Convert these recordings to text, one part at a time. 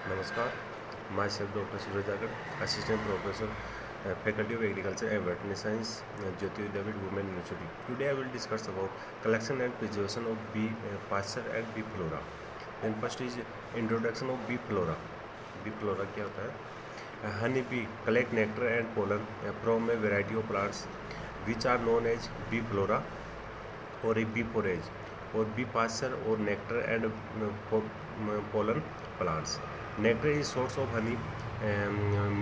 Namaskar, myself Dr. Suraj Agar, Assistant Professor, Faculty of Agriculture and Veterinary Science, Jyoti David Women University. Today I will discuss about collection and preservation of bee pasture and bee flora. Then first is introduction of bee flora. Bee flora क्या होता है? Honey bee collect nectar and pollen from a variety of plants which are known as bee flora or a bee forage or bee pasture or nectar and pollen plants. Nectar is source of honey,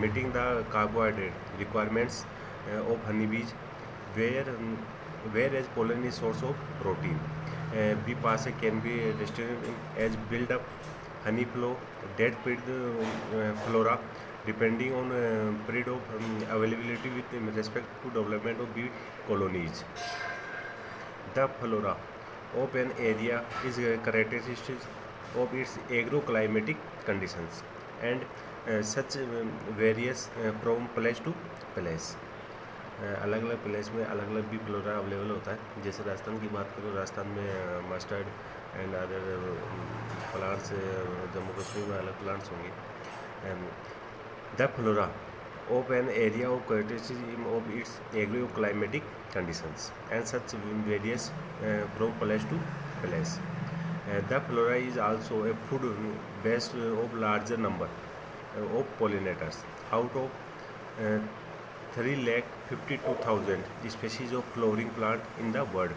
meeting the carbohydrate requirements of honeybees, whereas pollen is source of protein. Bee pasture can be distributed as build up honey flow, dead period flora, depending on period of availability with respect to development of bee colonies. The flora of an area is characteristic of its agroclimatic conditions and such varies from place to place. अलग अलग place में अलग अलग भी flora available होता है. जैसे राजस्थान की बात करो, राजस्थान में mustard and other plants, Jammu Kashmir में अलग प्लांट्स होंगे. The flora of an area of characteristic of its agroclimatic conditions and such varies from place to place. The flora is also a food based of larger number of pollinators. Out of 3,52,000 species of flowering plant in the world.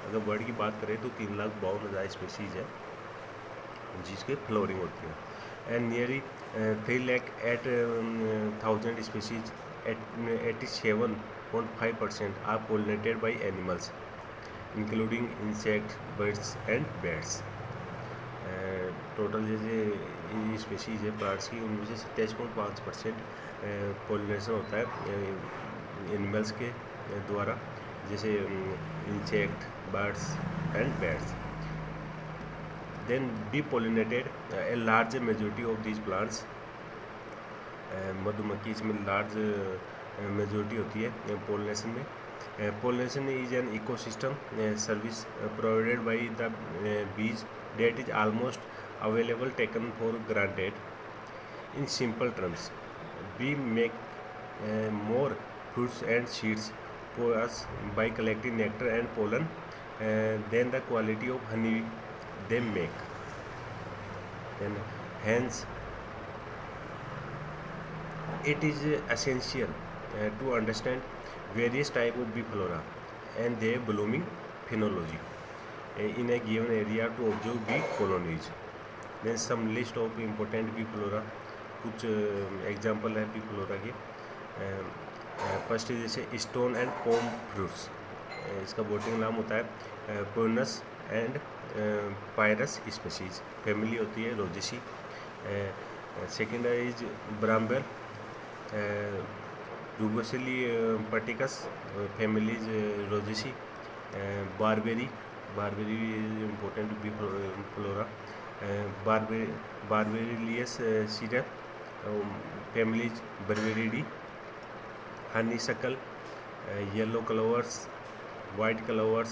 अगर world की बात करें तो 3,52,000 species है जिसके flooring होती है. And nearly 3,08,000 species, at 87.5% are pollinated by animals, including insects, birds and bats. Total जैसे स्पेसीज है प्लांट्स की, उनमें से 27.5% पोलिनेशन होता है एनिमल्स के द्वारा, जैसे insect, birds and bats. Then bee pollinated a large majority of these plants. मधुमक्खी इसमें लार्ज मेजोरिटी होती है पोलिनेशन में. Pollination is an ecosystem service provided by the bees that is almost available taken for granted. In simple terms, bee make more fruits and seeds for us by collecting nectar and pollen than the quality of honey they make. And hence it is essential to understand various type of bee flora and their blooming phenology in a given area to observe bee colonies. Then some list of important bee flora, कुछ example है bee flora के. First जैसे stone and pome fruits, इसका botanical नाम होता है Prunus and Pyrus species, family होती है Rosaceae. Second is bramble Rubus ellipticus, families Rosaceae. Barberry is important bee flora. बारबेरिलियस सीडर, families Berberidaceae. Honeysuckle, yellow clovers, white clovers,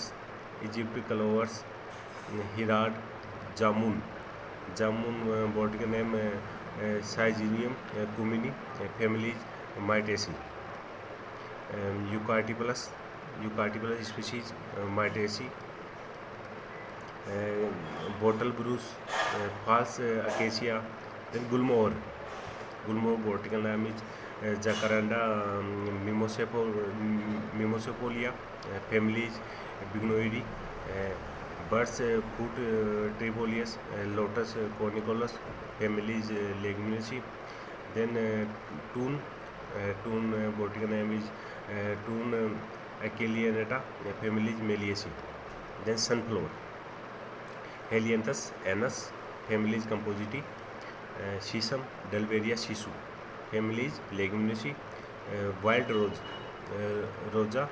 Egypt clovers. हिराड, जामुन बॉडी का name Syzygium cumini, families Myrtaceae. Eucalyptus species Myrtaceae. Bottle brush, false acacia. Then gulmohar बॉटिकल name is jacaranda mimosifolia, families Bignoniaceae. Bird's foot trefoil, Lotus corniculatus, families Leguminosae. Then toon botanical name is toon ciliata, families Meliaceae. Then sunflower Helianthus annuus, families Compositae. Shisham Dalbergia शिशु, families Leguminosae. Wild रोजा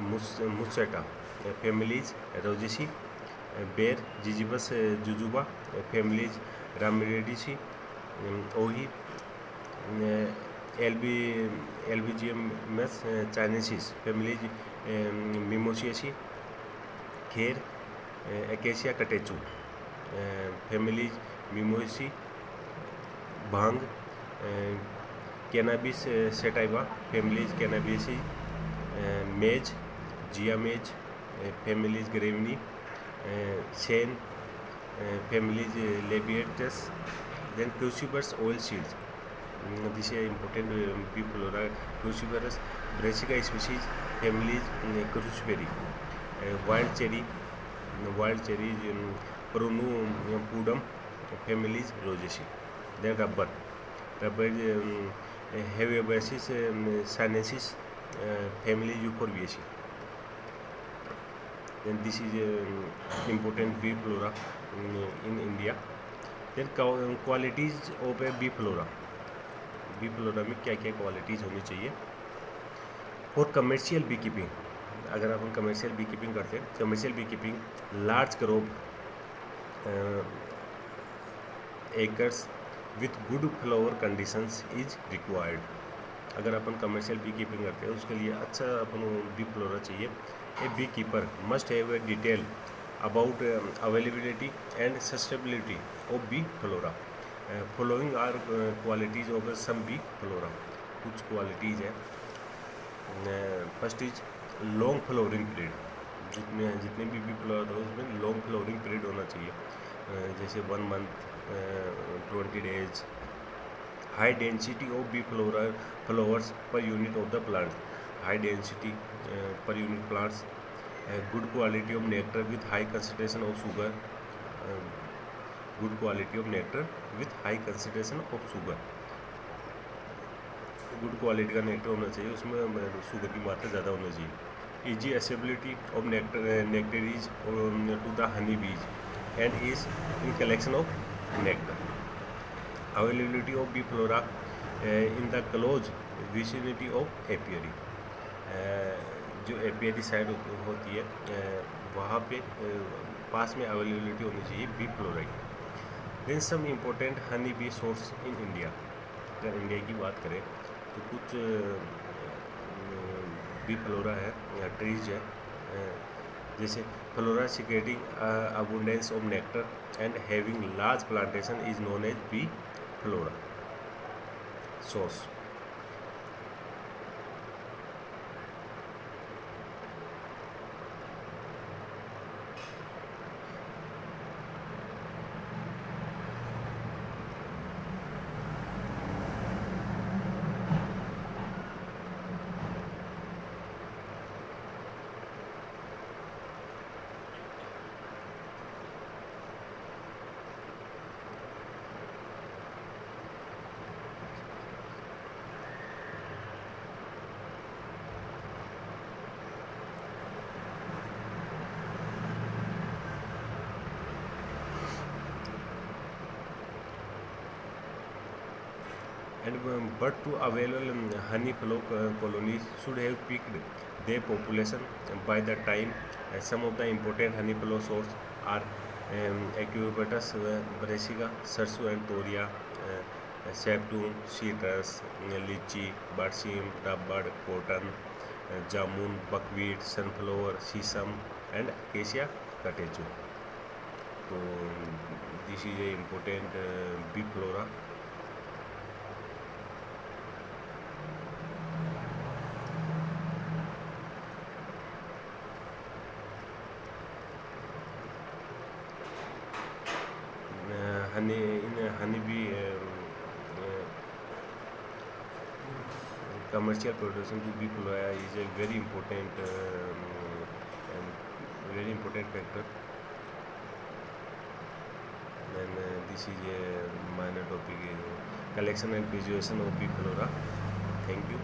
मुसेटा, families Rosaceae. बेर जिजिबस जुजुबा, families Rhamnaceae. ओही Albizia chinensis, families Mimosaceae. Khair Acacia catechu, families Mimosaceae. bhang, cannabis sativa, families Cannabiaceae, maize, Gia maize, families Gravini, Shane, families Labiatus, then cruciferous oil seeds. This is important bee flora. Cruciferous brassica species, families cruciferi, wild cherry Prunupudum, families Rosaceae. Then rubber Heviobasis sinensis, family Euphorbiaceae. Then this is important bee flora in India. Then qualities of a bee flora. Bee flora में क्या क्या qualities होनी चाहिए for commercial bee keeping. अगर अपन commercial bee keeping करते हैं, commercial bee keeping large crop acres with good flower conditions is required. अगर अपन कमर्शियल बी कीपिंग करते हैं उसके लिए अच्छा अपन बी फ्लोरा चाहिए. A bee keeper must have a detail about availability and sustainability of bee flora. Following are qualities of some bee flora. कुछ qualities है. First is long flowering period. जितने भी फ्लोरा हो उसमें लॉन्ग फ्लोरिंग पीरियड होना चाहिए, जैसे 1 month 20 days. High density of bee flowers per unit of the plant. High density per unit plants. Good quality of nectar with high concentration of sugar. Good quality of nectar with high concentration of sugar. Good quality का nectar होना चाहिए, उसमें sugar की मात्रा ज़्यादा होनी चाहिए. Easy accessibility of nectaries to the honey bees and ease in collection of nectar. Availability of bee flora in the close vicinity of apiary. जो एपियरी साइड होती है वहाँ पे पास में अवेलेबिलिटी होनी चाहिए बी फ्लोरा की. Then some important honey bee source in India. अगर इंडिया की बात करें तो कुछ बी फ्लोरा है या ट्रीज है, जैसे flora secreting abundance of nectar and having large plantation is known as bee flora source. But to available honey flow colonies should have peaked their population by the time. Some of the important honey flow sources are Acuipetus brassica, Sarsu and Thoria, Septum, citrus, lychee, barsim, rubber, cotton, jamun, buckwheat, sunflower, sesame and acacia catechu. So this is a important bee flora. Honeybee commercial production to bee flora is a very important factor. And this is a minor topic, collection and preservation of bee flora. Thank you.